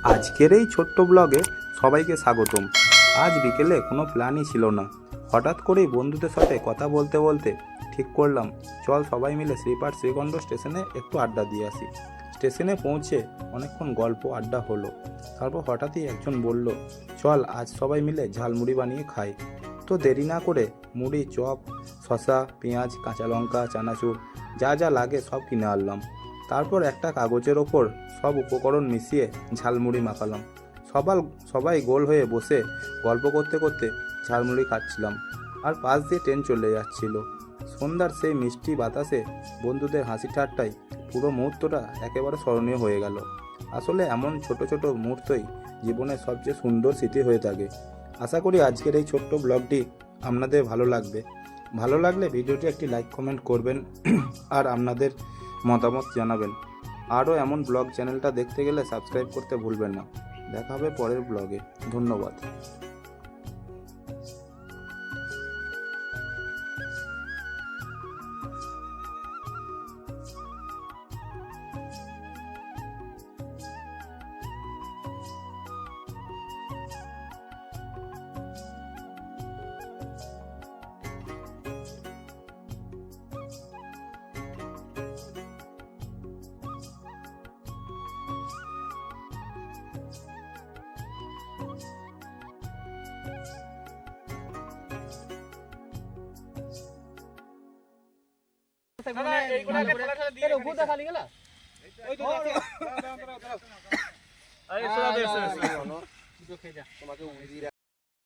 আজকের এই ছোট্ট ব্লগে সবাইকে স্বাগতম। আজ বিকেলে কোনো প্ল্যানই ছিল না, হঠাৎ করেই বন্ধুদের সাথে কথা বলতে বলতে ঠিক করলাম চল সবাই মিলে শ্রীপাঠ শ্রীগণ্ড স্টেশনে একটু আড্ডা দিয়ে আসি। স্টেশনে পৌঁছে অনেকক্ষণ গল্প আড্ডা হলো, তারপর হঠাৎই একজন বলল চল আজ সবাই মিলে ঝালমুড়ি বানিয়ে খাই। তো দেরি না করে মুড়ি, চপ, শসা, পেঁয়াজ, কাঁচা লঙ্কা, চানাচুর যা যা লাগে সব কিনে আনলাম। তারপর একটা কাগজের ওপর সব উপকরণ মিশিয়ে ঝালমুড়ি মাখালাম। সবাই গোল হয়ে বসে গল্প করতে করতে ঝালমুড়ি খাচ্ছিলাম, আর পাশ দিয়ে ট্রেন চলে যাচ্ছিল। সন্ধ্যার সেই মিষ্টি বাতাসে বন্ধুদের হাসি ঠাট্টায় পুরো মুহূর্তটা একেবারে স্মরণীয় হয়ে গেল। আসলে এমন ছোট ছোট মুহূর্তই জীবনের সবচেয়ে সুন্দর স্মৃতি হয়ে থাকে। আশা করি আজকের এই ছোট্ট ব্লগটি আপনাদের ভালো লাগবে। ভালো লাগলে ভিডিওটি একটি লাইক কমেন্ট করবেন আর আপনাদের মতামত জানাবেন। আরও এমন ব্লগ চ্যানেলটা দেখতে গেলে সাবস্ক্রাইব করতে ভুলবেন না। দেখা হবে পরের ব্লগে। ধন্যবাদ। তোমাকে